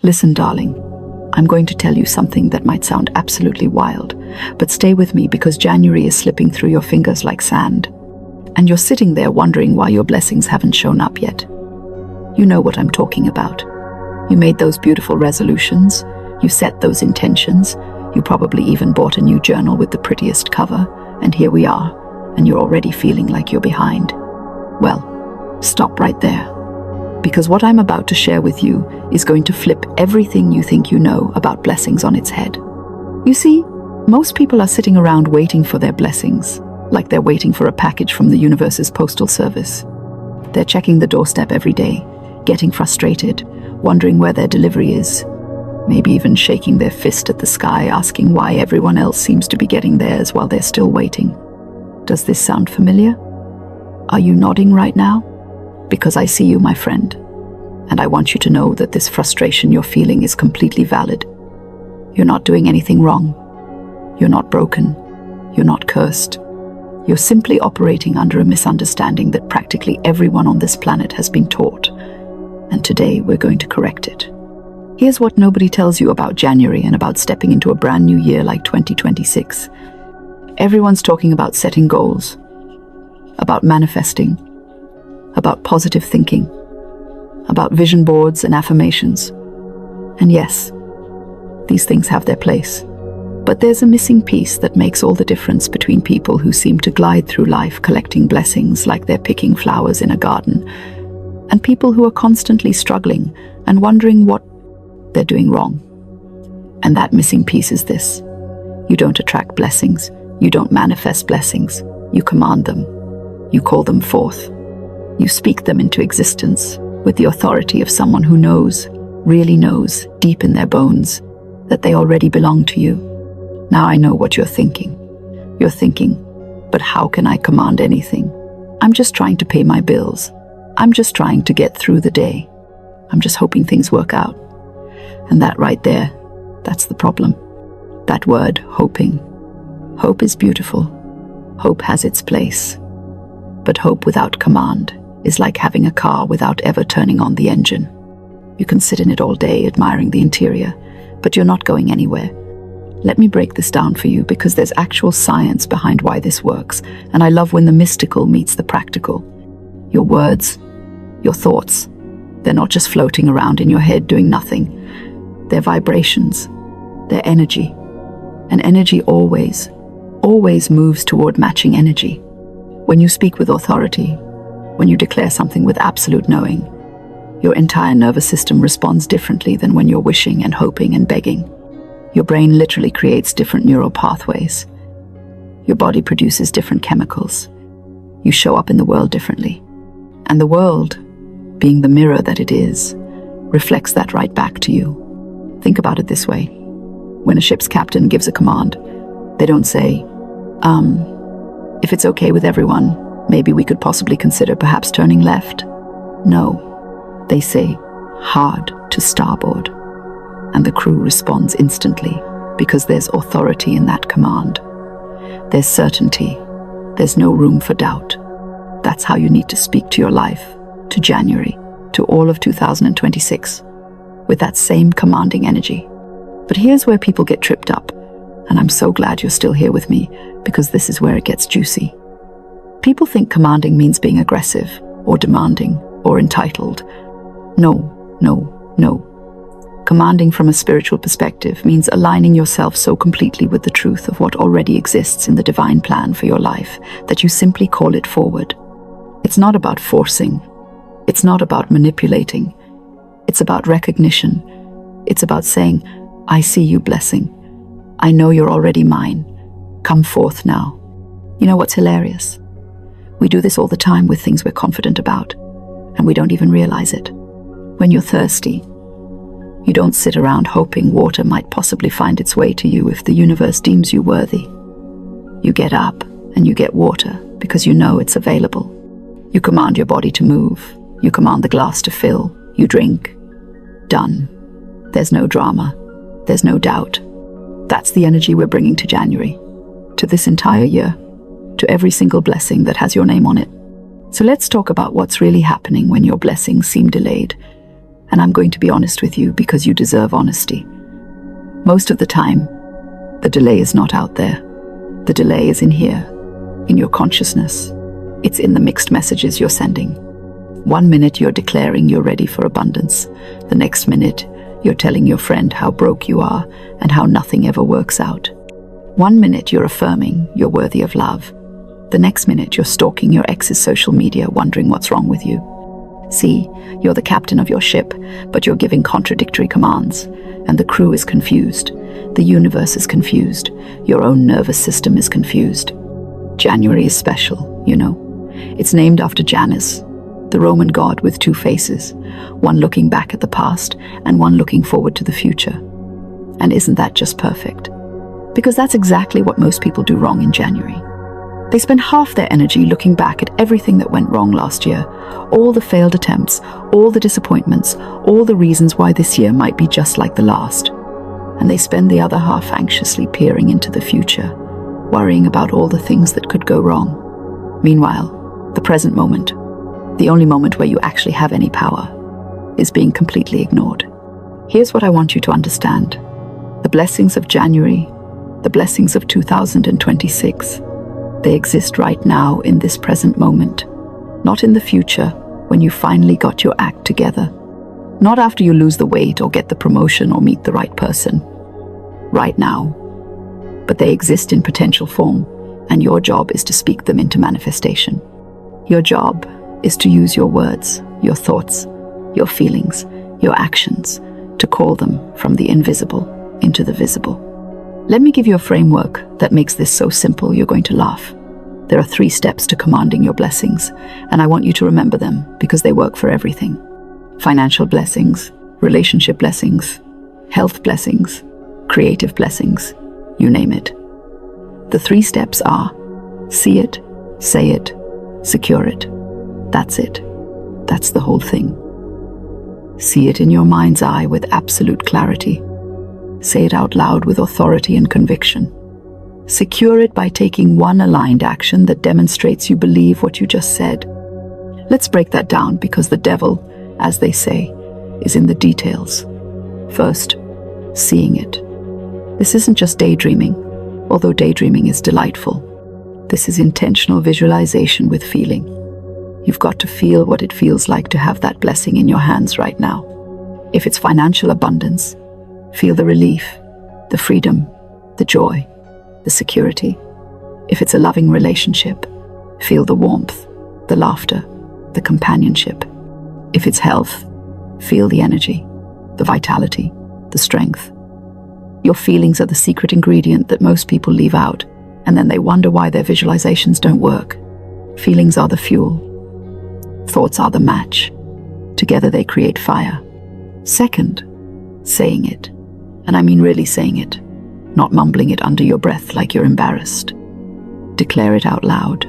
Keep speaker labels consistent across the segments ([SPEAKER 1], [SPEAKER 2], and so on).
[SPEAKER 1] Listen, darling, I'm going to tell you something that might sound absolutely wild, but stay with me because January is slipping through your fingers like sand. And you're sitting there wondering why your blessings haven't shown up yet. You know what I'm talking about. You made those beautiful resolutions, you set those intentions, you probably even bought a new journal with the prettiest cover, and here we are, and you're already feeling like you're behind. Well, stop right there. Because what I'm about to share with you is going to flip everything you think you know about blessings on its head. You see, most people are sitting around waiting for their blessings, like they're waiting for a package from the universe's postal service. They're checking the doorstep every day, getting frustrated, wondering where their delivery is, maybe even shaking their fist at the sky, asking why everyone else seems to be getting theirs while they're still waiting. Does this sound familiar? Are you nodding right now? Because I see you, my friend, and I want you to know that this frustration you're feeling is completely valid. You're not doing anything wrong. You're not broken. You're not cursed. You're simply operating under a misunderstanding that practically everyone on this planet has been taught, and today we're going to correct it. Here's what nobody tells you about January and about stepping into a brand new year like 2026. Everyone's talking about setting goals, about manifesting, about positive thinking, about vision boards and affirmations. And yes, these things have their place. But there's a missing piece that makes all the difference between people who seem to glide through life collecting blessings like they're picking flowers in a garden, and people who are constantly struggling and wondering what they're doing wrong. And that missing piece is this: you don't attract blessings, you don't manifest blessings, you command them, you call them forth. You speak them into existence with the authority of someone who knows, really knows, deep in their bones, that they already belong to you. Now I know what you're thinking. You're thinking, but how can I command anything? I'm just trying to pay my bills. I'm just trying to get through the day. I'm just hoping things work out. And that right there, that's the problem. That word, hoping. Hope is beautiful. Hope has its place. But hope without command is like having a car without ever turning on the engine. You can sit in it all day admiring the interior, but you're not going anywhere. Let me break this down for you because there's actual science behind why this works, and I love when the mystical meets the practical. Your words, your thoughts, they're not just floating around in your head doing nothing. They're vibrations, they're energy. And energy always moves toward matching energy. When you speak with authority, when you declare something with absolute knowing, your entire nervous system responds differently than when you're wishing and hoping and begging. Your brain literally creates different neural pathways. Your body produces different chemicals. You show up in the world differently. And the world, being the mirror that it is, reflects that right back to you. Think about it this way. When a ship's captain gives a command, they don't say, if it's okay with everyone, maybe we could possibly consider perhaps turning left. No, they say, hard to starboard. And the crew responds instantly because there's authority in that command. There's certainty. There's no room for doubt. That's how you need to speak to your life, to January, to all of 2026, with that same commanding energy. But here's where people get tripped up, and I'm so glad you're still here with me because this is where it gets juicy. People think commanding means being aggressive or demanding or entitled. No. Commanding from a spiritual perspective means aligning yourself so completely with the truth of what already exists in the divine plan for your life that you simply call it forward. It's not about forcing. It's not about manipulating. It's about recognition. It's about saying, I see you, blessing. I know you're already mine. Come forth now. You know what's hilarious? We do this all the time with things we're confident about, and we don't even realize it. When you're thirsty, you don't sit around hoping water might possibly find its way to you if the universe deems you worthy. You get up and you get water because you know it's available. You command your body to move. You command the glass to fill. You drink. Done. There's no drama. There's no doubt. That's the energy we're bringing to January, to this entire year, to every single blessing that has your name on it. So let's talk about what's really happening when your blessings seem delayed. And I'm going to be honest with you because you deserve honesty. Most of the time, the delay is not out there. The delay is in here, in your consciousness. It's in the mixed messages you're sending. 1 minute you're declaring you're ready for abundance. The next minute, you're telling your friend how broke you are and how nothing ever works out. 1 minute you're affirming you're worthy of love. The next minute you're stalking your ex's social media, wondering what's wrong with you. See, you're the captain of your ship, but you're giving contradictory commands, and the crew is confused. The universe is confused. Your own nervous system is confused. January is special, you know. It's named after Janus, the Roman god with two faces, one looking back at the past and one looking forward to the future. And isn't that just perfect? Because that's exactly what most people do wrong in January. They spend half their energy looking back at everything that went wrong last year, all the failed attempts, all the disappointments, all the reasons why this year might be just like the last. And they spend the other half anxiously peering into the future, worrying about all the things that could go wrong. Meanwhile, the present moment, the only moment where you actually have any power, is being completely ignored. Here's what I want you to understand. The blessings of January, the blessings of 2026, they exist right now in this present moment, not in the future when you finally got your act together, not after you lose the weight or get the promotion or meet the right person. Right now. But they exist in potential form, and your job is to speak them into manifestation. Your job is to use your words, your thoughts, your feelings, your actions to call them from the invisible into the visible. Let me give you a framework that makes this so simple you're going to laugh. There are 3 steps to commanding your blessings, and I want you to remember them because they work for everything. Financial blessings, relationship blessings, health blessings, creative blessings, you name it. The 3 steps are: see it, say it, secure it. That's it. That's the whole thing. See it in your mind's eye with absolute clarity. Say it out loud with authority and conviction. Secure it by taking one aligned action that demonstrates you believe what you just said. Let's break that down because the devil, as they say, is in the details. First, seeing it. This isn't just daydreaming, although daydreaming is delightful. This is intentional visualization with feeling. You've got to feel what it feels like to have that blessing in your hands right now. If it's financial abundance, feel the relief, the freedom, the joy, the security. If it's a loving relationship, feel the warmth, the laughter, the companionship. If it's health, feel the energy, the vitality, the strength. Your feelings are the secret ingredient that most people leave out, and then they wonder why their visualizations don't work. Feelings are the fuel. Thoughts are the match. Together they create fire. Second, saying it. And I mean really saying it, not mumbling it under your breath like you're embarrassed. Declare it out loud.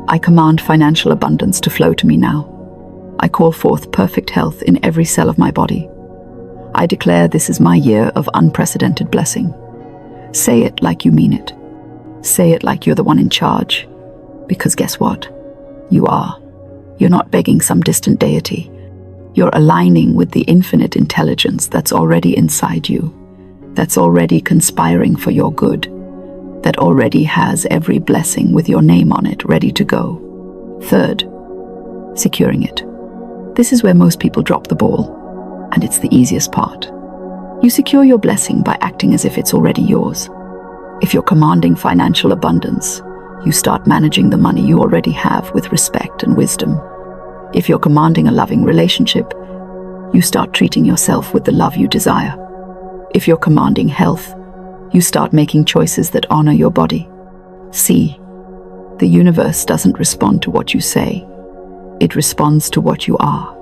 [SPEAKER 1] I command financial abundance to flow to me now. I call forth perfect health in every cell of my body. I declare this is my year of unprecedented blessing. Say it like you mean it. Say it like you're the one in charge. Because guess what? You are. You're not begging some distant deity. You're aligning with the infinite intelligence that's already inside you, that's already conspiring for your good, that already has every blessing with your name on it ready to go. Third, securing it. This is where most people drop the ball, and it's the easiest part. You secure your blessing by acting as if it's already yours. If you're commanding financial abundance, you start managing the money you already have with respect and wisdom. If you're commanding a loving relationship, you start treating yourself with the love you desire. If you're commanding health, you start making choices that honor your body. See, the universe doesn't respond to what you say. It responds to what you are.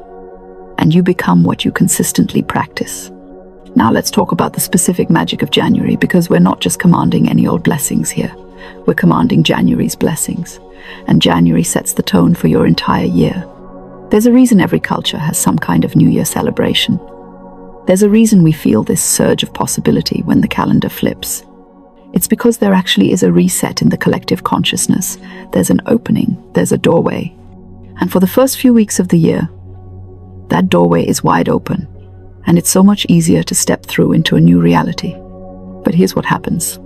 [SPEAKER 1] And you become what you consistently practice. Now let's talk about the specific magic of January, because we're not just commanding any old blessings here. We're commanding January's blessings. And January sets the tone for your entire year. There's a reason every culture has some kind of New Year celebration. There's a reason we feel this surge of possibility when the calendar flips. It's because there actually is a reset in the collective consciousness. There's an opening, there's a doorway. And for the first few weeks of the year, that doorway is wide open. And it's so much easier to step through into a new reality. But here's what happens.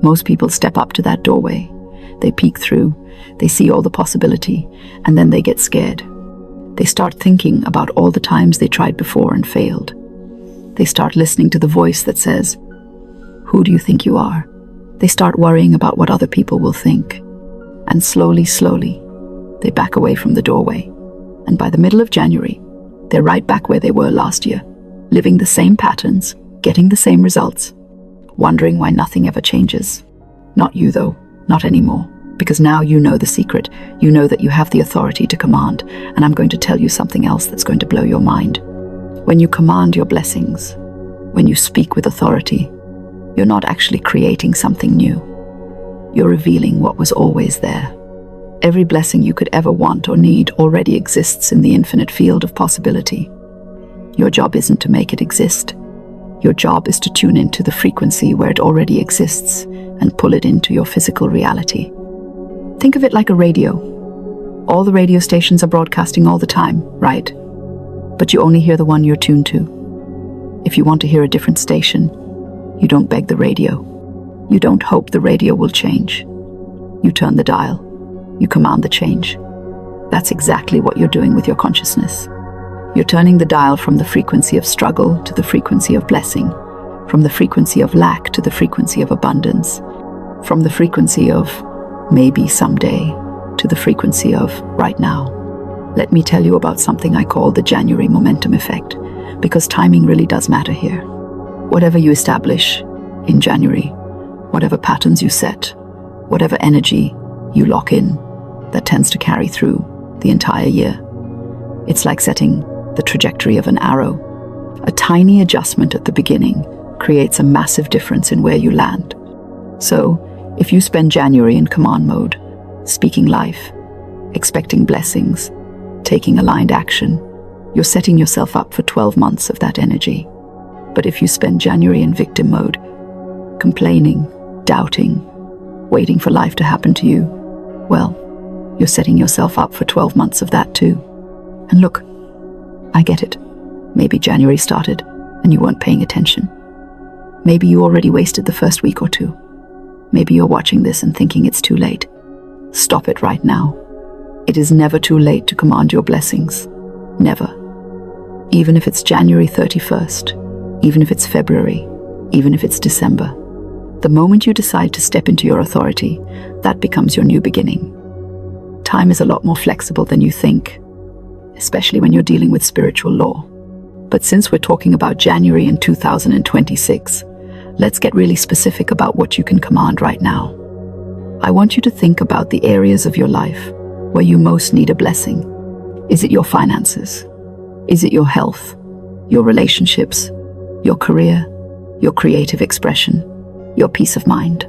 [SPEAKER 1] Most people step up to that doorway. They peek through, they see all the possibility, and then they get scared. They start thinking about all the times they tried before and failed. They start listening to the voice that says, "Who do you think you are?" They start worrying about what other people will think. And slowly, they back away from the doorway. And by the middle of January, they're right back where they were last year, living the same patterns, getting the same results, wondering why nothing ever changes. Not you, though, not anymore, because now you know the secret. You know that you have the authority to command, and I'm going to tell you something else that's going to blow your mind. When you command your blessings, when you speak with authority, you're not actually creating something new. You're revealing what was always there. Every blessing you could ever want or need already exists in the infinite field of possibility. Your job isn't to make it exist. Your job is to tune into the frequency where it already exists and pull it into your physical reality. Think of it like a radio. All the radio stations are broadcasting all the time, right? But you only hear the one you're tuned to. If you want to hear a different station, you don't beg the radio. You don't hope the radio will change. You turn the dial. You command the change. That's exactly what you're doing with your consciousness. You're turning the dial from the frequency of struggle to the frequency of blessing, from the frequency of lack to the frequency of abundance, from the frequency of maybe someday to the frequency of right now. Let me tell you about something I call the January momentum effect, because timing really does matter here. Whatever you establish in January, whatever patterns you set, whatever energy you lock in, that tends to carry through the entire year. It's like setting the trajectory of an arrow. A tiny adjustment at the beginning creates a massive difference in where you land. So, if you spend January in command mode, speaking life, expecting blessings, taking aligned action, you're setting yourself up for 12 months of that energy. But if you spend January in victim mode, complaining, doubting, waiting for life to happen to you, well, you're setting yourself up for 12 months of that too. And look, I get it. Maybe January started and you weren't paying attention. Maybe you already wasted the first week or two. Maybe you're watching this and thinking it's too late. Stop it right now. It is never too late to command your blessings. Never. Even if it's January 31st, even if it's February, even if it's December. The moment you decide to step into your authority, that becomes your new beginning. Time is a lot more flexible than you think, especially when you're dealing with spiritual law. But since we're talking about January in 2026, let's get really specific about what you can command right now. I want you to think about the areas of your life where you most need a blessing. Is it your finances? Is it your health, your relationships, your career, your creative expression, your peace of mind?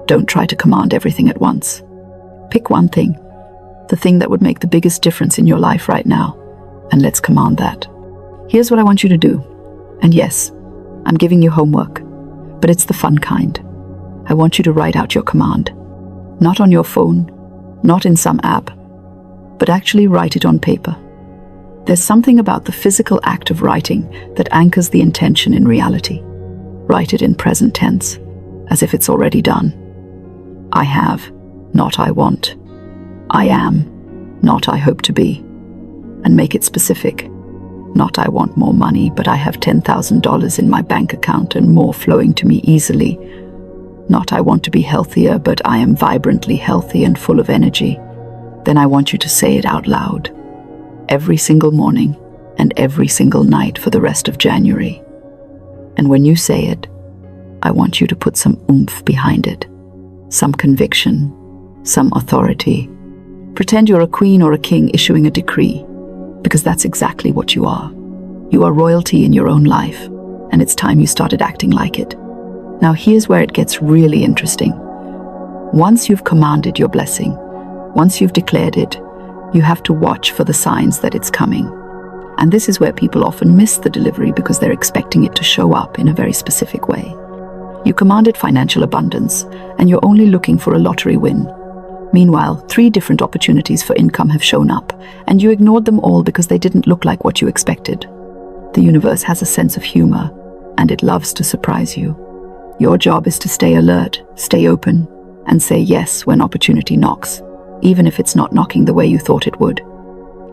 [SPEAKER 1] Don't try to command everything at once. Pick one thing, the thing that would make the biggest difference in your life right now, and let's command that. Here's what I want you to do. And yes, I'm giving you homework, but it's the fun kind. I want you to write out your command. Not on your phone, not in some app, but actually write it on paper. There's something about the physical act of writing that anchors the intention in reality. Write it in present tense, as if it's already done. I have, not I want. I am, not I hope to be. And make it specific. Not I want more money, but I have $10,000 in my bank account and more flowing to me easily. Not I want to be healthier, but I am vibrantly healthy and full of energy. Then I want you to say it out loud, every single morning and every single night for the rest of January. And when you say it, I want you to put some oomph behind it, some conviction, some authority. Pretend you're a queen or a king issuing a decree, because that's exactly what you are. You are royalty in your own life, and it's time you started acting like it. Now here's where it gets really interesting. Once you've commanded your blessing, once you've declared it, you have to watch for the signs that it's coming. And this is where people often miss the delivery because they're expecting it to show up in a very specific way. You commanded financial abundance, and you're only looking for a lottery win. Meanwhile, 3 different opportunities for income have shown up, and you ignored them all because they didn't look like what you expected. The universe has a sense of humor, and it loves to surprise you. Your job is to stay alert, stay open, and say yes when opportunity knocks, even if it's not knocking the way you thought it would.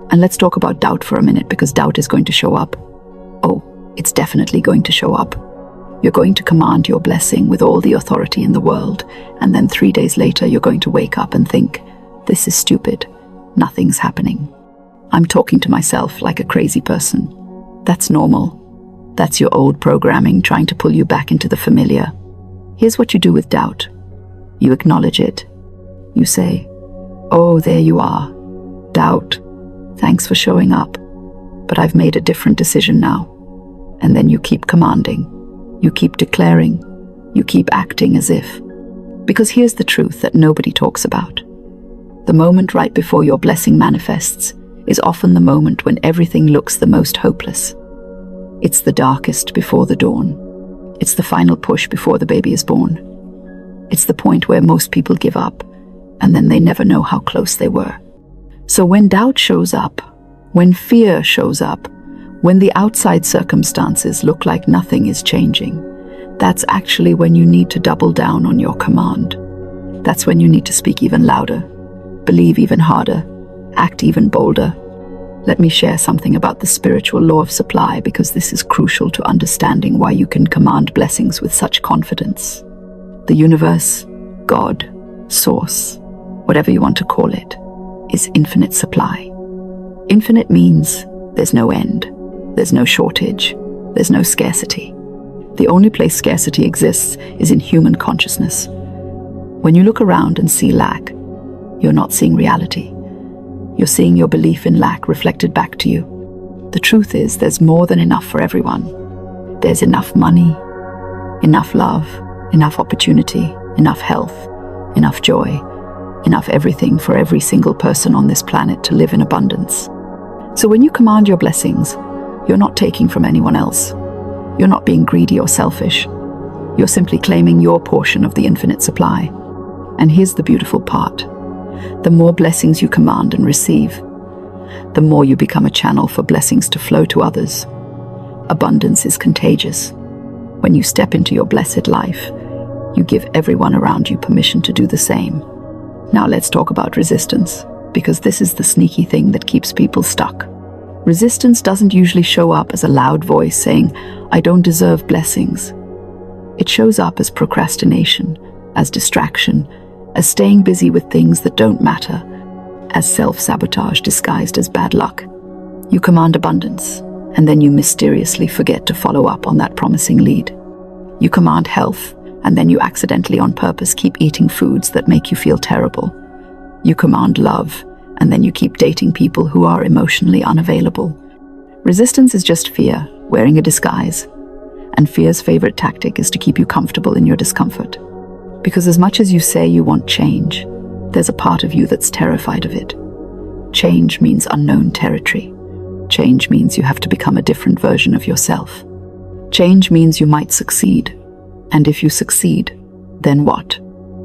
[SPEAKER 1] And let's talk about doubt for a minute, because doubt is going to show up. Oh, it's definitely going to show up. You're going to command your blessing with all the authority in the world, and then 3 days later you're going to wake up and think, this is stupid, nothing's happening. I'm talking to myself like a crazy person. That's normal. That's your old programming trying to pull you back into the familiar. Here's what you do with doubt. You acknowledge it. You say, oh, there you are. Doubt. Thanks for showing up. But I've made a different decision now. And then you keep commanding. You keep declaring. You keep acting as if. Because here's the truth that nobody talks about. The moment right before your blessing manifests is often the moment when everything looks the most hopeless. It's the darkest before the dawn. It's the final push before the baby is born. It's the point where most people give up, and then they never know how close they were. So when doubt shows up, when fear shows up, when the outside circumstances look like nothing is changing, that's actually when you need to double down on your command. That's when you need to speak even louder, believe even harder, act even bolder. Let me share something about the spiritual law of supply, because this is crucial to understanding why you can command blessings with such confidence. The universe, God, source, whatever you want to call it, is infinite supply. Infinite means there's no end, there's no shortage, there's no scarcity. The only place scarcity exists is in human consciousness. When you look around and see lack, you're not seeing reality. You're seeing your belief in lack reflected back to you. The truth is, there's more than enough for everyone. There's enough money, enough love, enough opportunity, enough health, enough joy, enough everything for every single person on this planet to live in abundance. So when you command your blessings, you're not taking from anyone else. You're not being greedy or selfish. You're simply claiming your portion of the infinite supply. And here's the beautiful part. The more blessings you command and receive, the more you become a channel for blessings to flow to others. Abundance is contagious. When you step into your blessed life, you give everyone around you permission to do the same. Now let's talk about resistance, because this is the sneaky thing that keeps people stuck. Resistance doesn't usually show up as a loud voice saying, I don't deserve blessings. It shows up as procrastination, as distraction, as staying busy with things that don't matter, as self-sabotage disguised as bad luck. You command abundance, and then you mysteriously forget to follow up on that promising lead. You command health, and then you accidentally on purpose keep eating foods that make you feel terrible. You command love, and then you keep dating people who are emotionally unavailable. Resistance is just fear, wearing a disguise. And fear's favorite tactic is to keep you comfortable in your discomfort. Because as much as you say you want change, there's a part of you that's terrified of it. Change means unknown territory. Change means you have to become a different version of yourself. Change means you might succeed. And if you succeed, then what?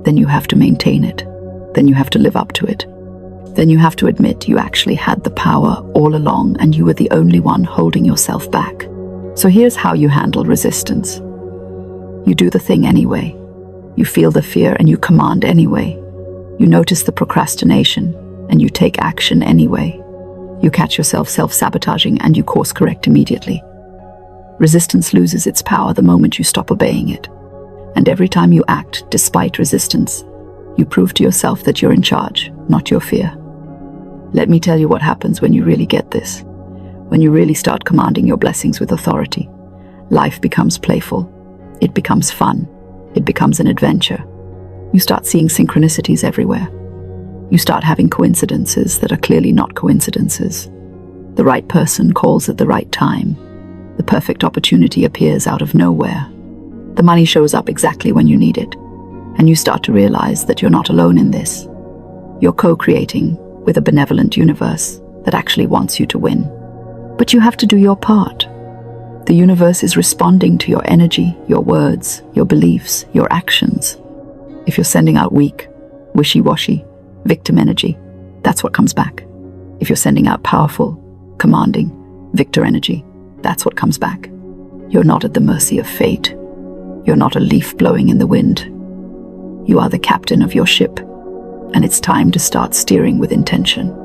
[SPEAKER 1] Then you have to maintain it. Then you have to live up to it. Then you have to admit you actually had the power all along and you were the only one holding yourself back. So here's how you handle resistance. You do the thing anyway. You feel the fear and you command anyway. You notice the procrastination and you take action anyway. You catch yourself self-sabotaging and you course correct immediately. Resistance loses its power the moment you stop obeying it. And every time you act despite resistance, you prove to yourself that you're in charge, not your fear. Let me tell you what happens when you really get this. When you really start commanding your blessings with authority, life becomes playful. It becomes fun. It becomes an adventure. You start seeing synchronicities everywhere. You start having coincidences that are clearly not coincidences. The right person calls at the right time. The perfect opportunity appears out of nowhere. The money shows up exactly when you need it. And you start to realize that you're not alone in this. You're co-creating with a benevolent universe that actually wants you to win. But you have to do your part. The universe is responding to your energy, your words, your beliefs, your actions. If you're sending out weak, wishy-washy, victim energy, that's what comes back. If you're sending out powerful, commanding, victor energy, That's what comes back. You're not at the mercy of fate. You're not a leaf blowing in the wind. You are the captain of your ship, and it's time to start steering with intention.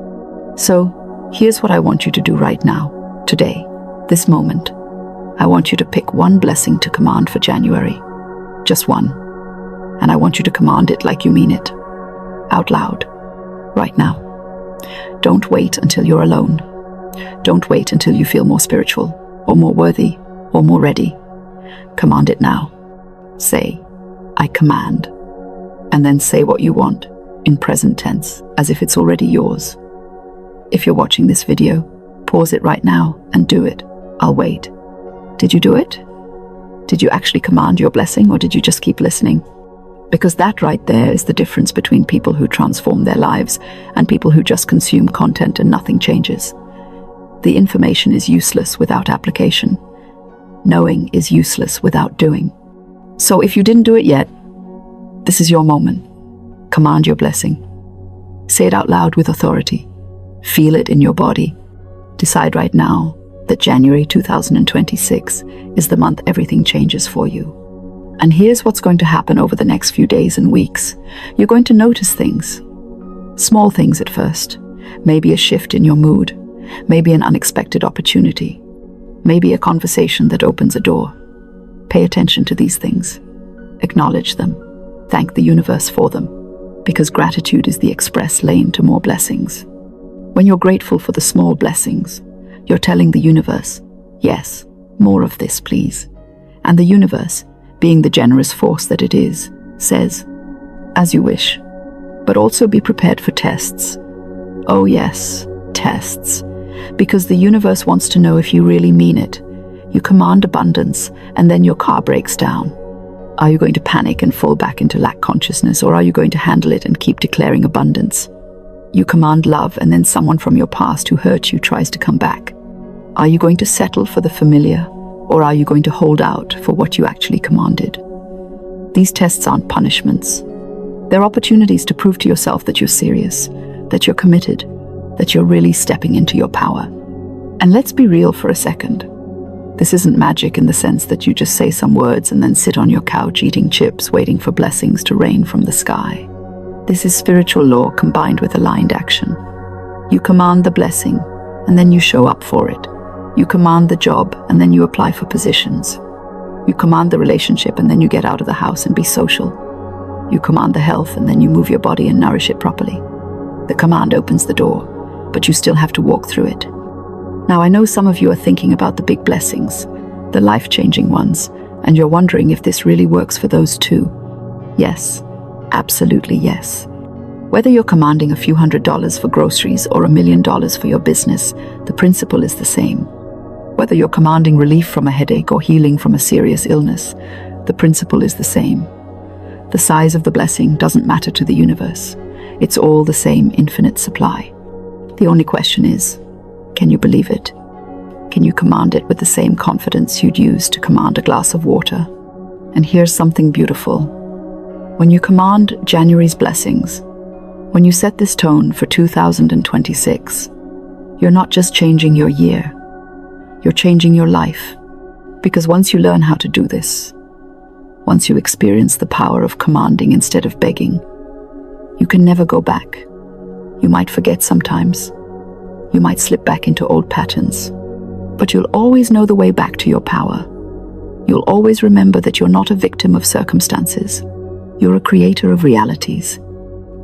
[SPEAKER 1] So, here's what I want you to do right now, today, this moment. I want you to pick one blessing to command for January. Just one. And I want you to command it like you mean it. Out loud. Right now. Don't wait until you're alone. Don't wait until you feel more spiritual, or more worthy, or more ready. Command it now. Say, I command. And then say what you want, in present tense, as if it's already yours. If you're watching this video, pause it right now and do it. I'll wait. Did you do it? Did you actually command your blessing, or did you just keep listening? Because that right there is the difference between people who transform their lives and people who just consume content and nothing changes. The information is useless without application. Knowing is useless without doing. So if you didn't do it yet, this is your moment. Command your blessing. Say it out loud with authority. Feel it in your body. Decide right now that January 2026 is the month everything changes for you. And here's what's going to happen over the next few days and weeks. You're going to notice things. Small things at first. Maybe a shift in your mood. Maybe an unexpected opportunity. Maybe a conversation that opens a door. Pay attention to these things. Acknowledge them. Thank the universe for them. Because gratitude is the express lane to more blessings. When you're grateful for the small blessings, you're telling the universe, yes, more of this, please. And the universe, being the generous force that it is, says, as you wish. But also be prepared for tests. Oh yes, tests. Because the universe wants to know if you really mean it. You command abundance, and then your car breaks down. Are you going to panic and fall back into lack consciousness, or are you going to handle it and keep declaring abundance? You command love, and then someone from your past who hurt you tries to come back. Are you going to settle for the familiar, or are you going to hold out for what you actually commanded? These tests aren't punishments. They're opportunities to prove to yourself that you're serious, that you're committed, that you're really stepping into your power. And let's be real for a second. This isn't magic in the sense that you just say some words and then sit on your couch eating chips, waiting for blessings to rain from the sky. This is spiritual law combined with aligned action. You command the blessing, and then you show up for it. You command the job, and then you apply for positions. You command the relationship, and then you get out of the house and be social. You command the health, and then you move your body and nourish it properly. The command opens the door, but you still have to walk through it. Now, I know some of you are thinking about the big blessings, the life-changing ones, and you're wondering if this really works for those too. Yes, absolutely yes. Whether you're commanding a few $100s for groceries or $1 million for your business, the principle is the same. Whether you're commanding relief from a headache or healing from a serious illness, the principle is the same. The size of the blessing doesn't matter to the universe. It's all the same infinite supply. The only question is, can you believe it? Can you command it with the same confidence you'd use to command a glass of water? And here's something beautiful. When you command January's blessings, when you set this tone for 2026, you're not just changing your year, you're changing your life. Because once you learn how to do this, once you experience the power of commanding instead of begging, you can never go back. You might forget sometimes. You might slip back into old patterns. But you'll always know the way back to your power. You'll always remember that you're not a victim of circumstances. You're a creator of realities.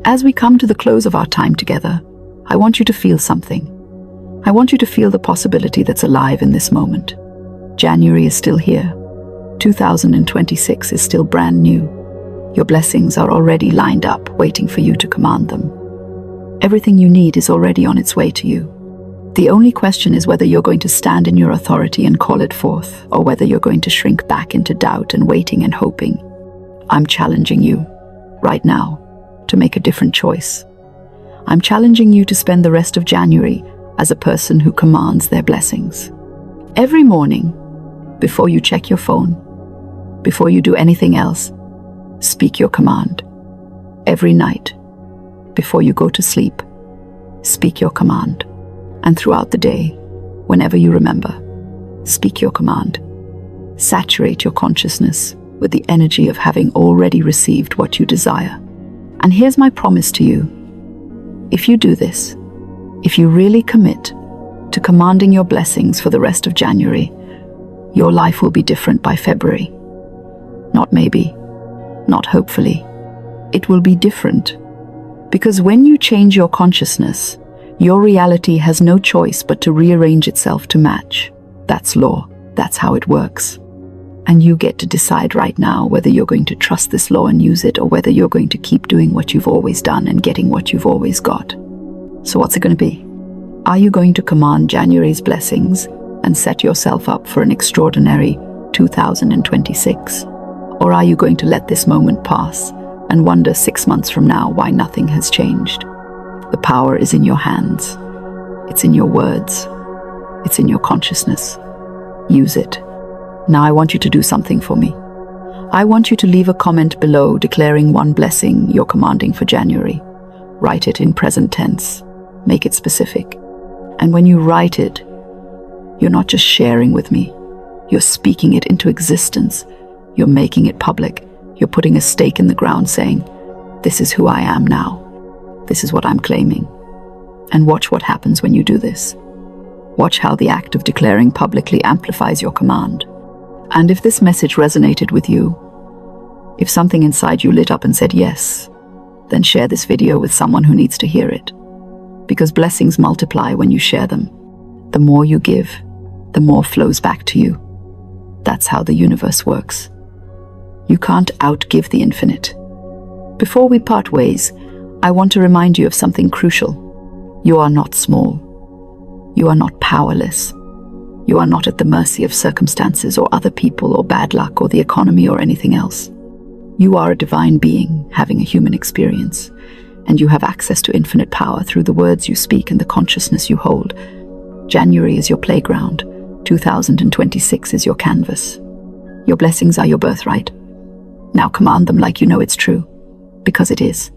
[SPEAKER 1] As we come to the close of our time together, I want you to feel something. I want you to feel the possibility that's alive in this moment. January is still here. 2026 is still brand new. Your blessings are already lined up, waiting for you to command them. Everything you need is already on its way to you. The only question is whether you're going to stand in your authority and call it forth, or whether you're going to shrink back into doubt and waiting and hoping. I'm challenging you, right now, to make a different choice. I'm challenging you to spend the rest of January as a person who commands their blessings. Every morning, before you check your phone, before you do anything else, speak your command. Every night, before you go to sleep, speak your command. And throughout the day, whenever you remember, Speak your command. Saturate your consciousness with the energy of having already received what you desire. And here's my promise to you. If you do this, if you really commit to commanding your blessings for the rest of January, your life will be different by February. Not maybe, not hopefully. It will be different. Because when you change your consciousness, your reality has no choice but to rearrange itself to match. That's law. That's how it works. And you get to decide right now whether you're going to trust this law and use it, or whether you're going to keep doing what you've always done and getting what you've always got. So what's it going to be? Are you going to command January's blessings and set yourself up for an extraordinary 2026? Or are you going to let this moment pass and wonder 6 months from now why nothing has changed? The power is in your hands. It's in your words. It's in your consciousness. Use it. Now I want you to do something for me. I want you to leave a comment below declaring one blessing you're commanding for January. Write it in present tense. Make it specific. And when you write it, you're not just sharing with me. You're speaking it into existence. You're making it public. You're putting a stake in the ground saying, this is who I am now. This is what I'm claiming. And watch what happens when you do this. Watch how the act of declaring publicly amplifies your command. And if this message resonated with you, if something inside you lit up and said yes, then share this video with someone who needs to hear it. Because blessings multiply when you share them. The more you give, the more flows back to you. That's how the universe works. You can't outgive the infinite. Before we part ways, I want to remind you of something crucial. You are not small. You are not powerless. You are not at the mercy of circumstances or other people or bad luck or the economy or anything else. You are a divine being having a human experience, and you have access to infinite power through the words you speak and the consciousness you hold. January is your playground. 2026 is your canvas. Your blessings are your birthright. Now command them like you know it's true, because it is.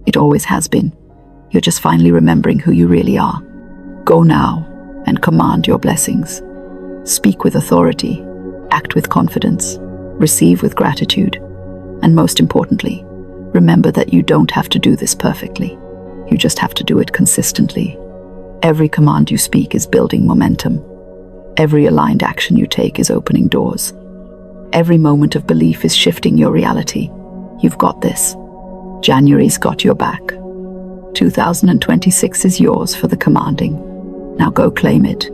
[SPEAKER 1] It always has been. You're just finally remembering who you really are. Go now and command your blessings. Speak with authority, act with confidence, receive with gratitude, and most importantly, remember that you don't have to do this perfectly. You just have to do it consistently. Every command you speak is building momentum. Every aligned action you take is opening doors. Every moment of belief is shifting your reality. You've got this. January's got your back. 2026 is yours for the commanding. Now go claim it.